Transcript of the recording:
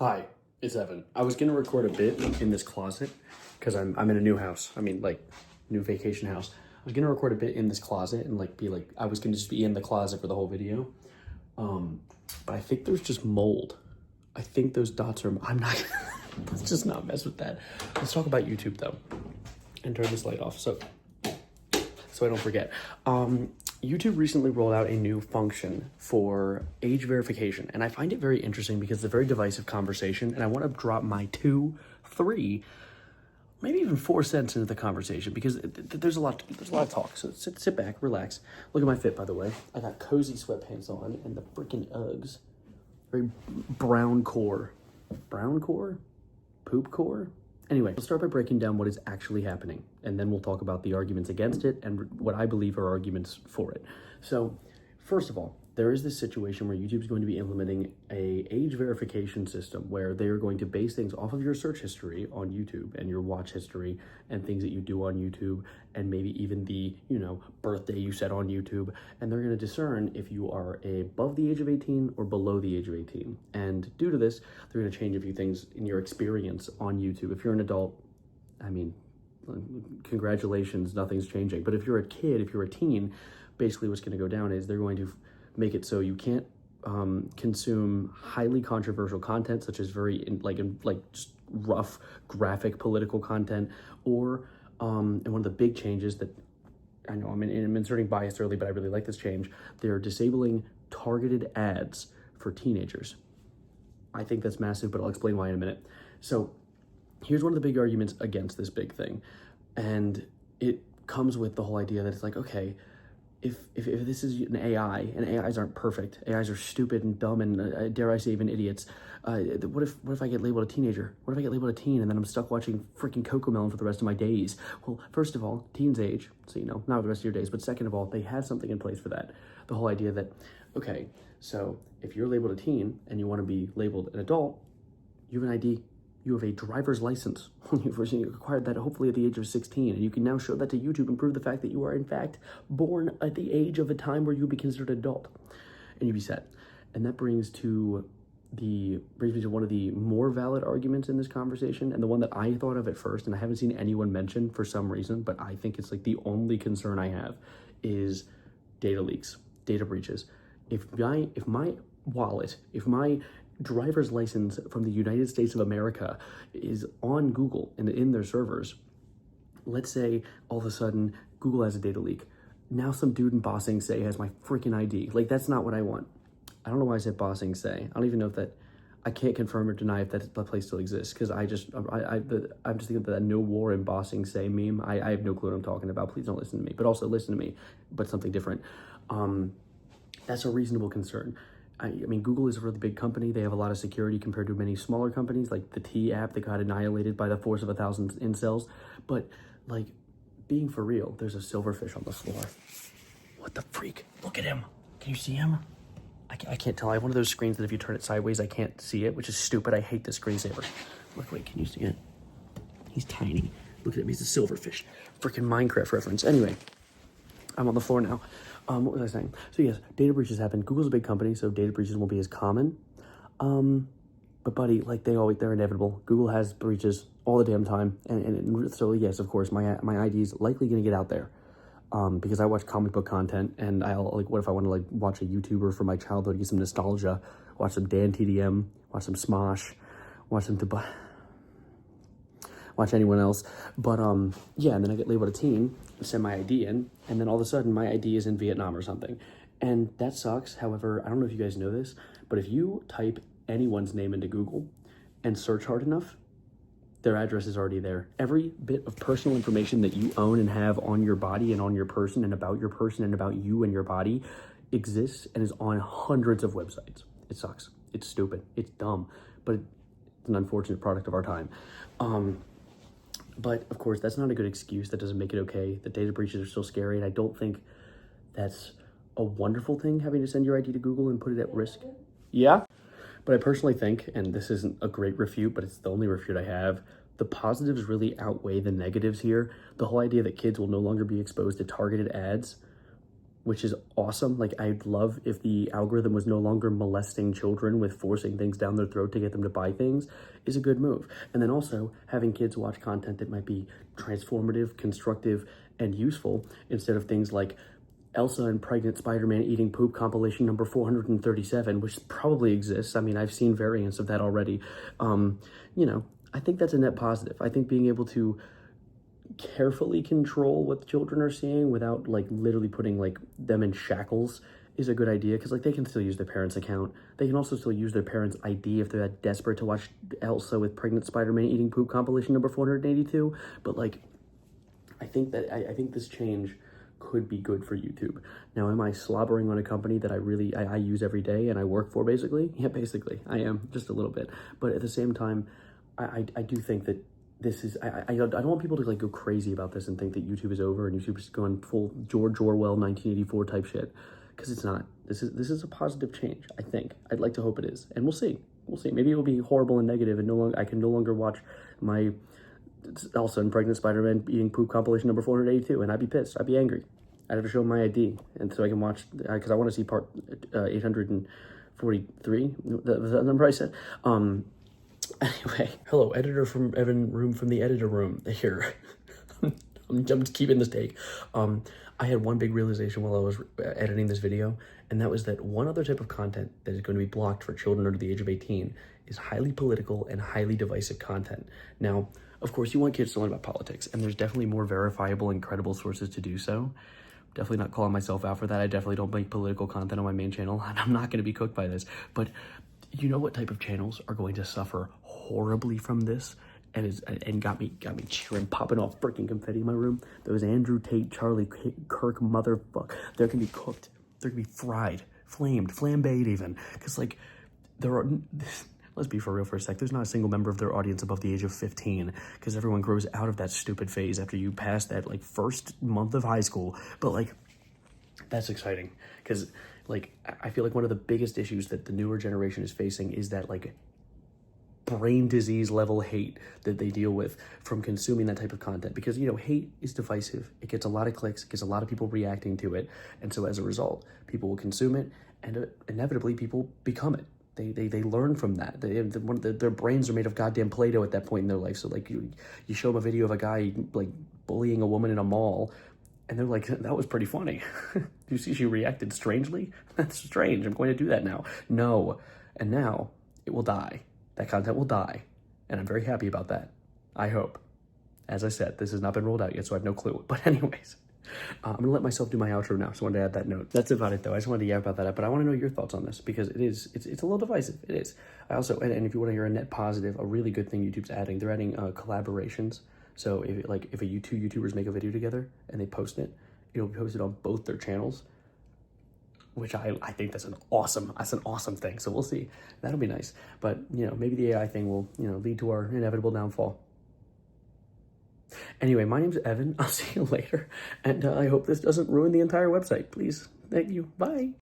Hi, it's Evan. I was gonna record a bit in this closet because I'm in a new house. I mean, like, new vacation house. I was gonna record a bit in this closet and I was gonna just be in the closet for the whole video. But I think there's just mold. I think those dots are. I'm not. Let's just not mess with that. Let's talk about YouTube though, and turn this light off so I don't forget. YouTube recently rolled out a new function for age verification, and I find it very interesting because it's a very divisive conversation, and I want to drop my 2, 3, maybe even 4 cents into the conversation because there's a lot of talk. So sit back, relax. Look at my fit, by the way. I got cozy sweatpants on and the freaking Uggs. Very brown core. Brown core? Poop core? Anyway, we'll start by breaking down what is actually happening, and then we'll talk about the arguments against it and what I believe are arguments for it. So, first of all, there is this situation where YouTube is going to be implementing a age verification system where they are going to base things off of your search history on YouTube and your watch history and things that you do on YouTube and maybe even the, birthday you set on YouTube. And they're going to discern if you are above the age of 18 or below the age of 18. And due to this, they're going to change a few things in your experience on YouTube. If you're an adult, I mean, congratulations, nothing's changing. But if you're a kid, if you're a teen, basically what's going to go down is they're going to make it so you can't consume highly controversial content, such as just rough graphic political content, or and one of the big changes that I know I'm inserting bias early, but I really like this change. They're disabling targeted ads for teenagers. I think that's massive, but I'll explain why in a minute. So here's one of the big arguments against this big thing, and it comes with the whole idea that it's like, okay, if this is an AI, and AIs aren't perfect, AIs are stupid and dumb and dare I say even idiots, what if I get labeled a teenager? What if I get labeled a teen and then I'm stuck watching freaking Cocomelon for the rest of my days? Well, first of all, teens age, so not the rest of your days, but second of all, they have something in place for that. The whole idea that, okay, so if you're labeled a teen and you want to be labeled an adult, you have an ID. You have a driver's license. You've acquired that hopefully at the age of 16, and you can now show that to YouTube and prove the fact that you are in fact born at the age of a time where you'll be considered an adult, and you'll be set. And that brings me to one of the more valid arguments in this conversation, and the one that I thought of at first, and I haven't seen anyone mention for some reason, but I think it's like the only concern I have is data leaks, data breaches. If my wallet, if my driver's license from the United States of America is on Google and in their servers, let's say all of a sudden Google has a data leak. Now some dude in Bossing Say has my freaking ID. Like, that's not what I want. I don't know why I said Bossing Say. I don't even know if that, I can't confirm or deny if that place still exists, because I'm just thinking of that no war in Bossing Say meme. I have no clue what I'm talking about. Please don't listen to me, but also listen to me, but something different. That's a reasonable concern. I mean, Google is a really big company. They have a lot of security compared to many smaller companies, like the T app that got annihilated by the force of 1,000 incels. But, like, being for real, there's a silverfish on the floor. What the freak? Look at him. Can you see him? I can't tell. I have one of those screens that if you turn it sideways, I can't see it, which is stupid. I hate this screensaver. Look, wait, can you see it? He's tiny. Look at him. He's a silverfish. Freaking Minecraft reference. Anyway, I'm on the floor now. What was I saying? So yes, data breaches happen. Google's a big company, so data breaches won't be as common. But buddy, like they're inevitable. Google has breaches all the damn time, and so yes, of course, my ID is likely going to get out there, because I watch comic book content, and what if I want to watch a YouTuber from my childhood, get some nostalgia, watch some Dan TDM, watch some Smosh, watch anyone else, but yeah, and then I get labeled a teen, send my ID in, and then all of a sudden my ID is in Vietnam or something, and that sucks. However, I don't know if you guys know this, but if you type anyone's name into Google and search hard enough, their address is already there. Every bit of personal information that you own and have on your body and on your person and about you and your body exists and is on hundreds of websites. It sucks. It's stupid. It's dumb, but it's an unfortunate product of our time. But of course, that's not a good excuse. That doesn't make it okay. The data breaches are still scary, and I don't think that's a wonderful thing, having to send your ID to Google and put it at risk. Yeah? But I personally think, and this isn't a great refute, but it's the only refute I have, the positives really outweigh the negatives here. The whole idea that kids will no longer be exposed to targeted ads which is awesome. Like, I'd love if the algorithm was no longer molesting children with forcing things down their throat to get them to buy things, is a good move. And then also having kids watch content that might be transformative, constructive, and useful, instead of things like Elsa and Pregnant Spider-Man Eating Poop compilation number 437, which probably exists. I mean, I've seen variants of that already. You know, I think that's a net positive. I think being able to carefully control what the children are seeing without like literally putting like them in shackles is a good idea, because like they can still use their parents' account. They can also still use their parents' ID if they're that desperate to watch Elsa with Pregnant Spider-Man Eating Poop compilation number 482. But like, I think this change could be good for YouTube. Now, am I slobbering on a company that I use every day and I work for, basically? Yeah, basically, I am, just a little bit. But at the same time, I do think that this is, I don't want people to like go crazy about this and think that YouTube is over and YouTube is going full George Orwell 1984 type shit, because it's not. This is a positive change, I think. I'd like to hope it is, and we'll see. We'll see. Maybe it will be horrible and negative, and I can no longer watch my Elsa and Pregnant Spider-Man Eating Poop compilation number 482, and I'd be pissed. I'd be angry. I'd have to show my ID, and so I can watch, because I want to see part 843. Was that number I said? Anyway, hello, editor from Evan Room from the editor room here. I'm just keeping this take. I had one big realization while I was editing this video, and that was that one other type of content that is going to be blocked for children under the age of 18 is highly political and highly divisive content. Now, of course, you want kids to learn about politics, and there's definitely more verifiable and credible sources to do so. Definitely not calling myself out for that. I definitely don't make political content on my main channel, and I'm not going to be cooked by this. But you know what type of channels are going to suffer horribly from this, and got me cheering, popping off freaking confetti in my room? Those Andrew Tate, Charlie Kirk motherfucker. They're gonna be cooked. They're gonna be fried, flamed, flambéed even. Because like, there are, let's be for real for a sec, there's not a single member of their audience above the age of 15, because everyone grows out of that stupid phase after you pass that like first month of high school. But like, that's exciting, because like, I feel like one of the biggest issues that the newer generation is facing is that like brain disease level hate that they deal with from consuming that type of content, because, you know, hate is divisive. It gets a lot of clicks, it gets a lot of people reacting to it, and so as a result, people will consume it, and inevitably people become it. They learn from that. Their brains are made of goddamn Play-Doh at that point in their life. So like, you show them a video of a guy like bullying a woman in a mall, and they're like, that was pretty funny. Do you see she reacted strangely? That's strange. I'm going to do that now. No. And now it will die. That content will die. And I'm very happy about that. I hope. As I said, this has not been rolled out yet, so I have no clue. But anyways, I'm going to let myself do my outro now. So I wanted to add that note. That's about it, though. I just wanted to yap about that. But I want to know your thoughts on this, because it's a little divisive. It is. I also, and if you want to hear a net positive, a really good thing YouTube's adding, they're adding collaborations. So if two YouTubers make a video together and they post it, it'll be posted on both their channels, which I think that's an awesome thing. So we'll see. That'll be nice. But, you know, maybe the AI thing will, you know, lead to our inevitable downfall. Anyway, my name's Evan. I'll see you later. And I hope this doesn't ruin the entire website. Please. Thank you. Bye.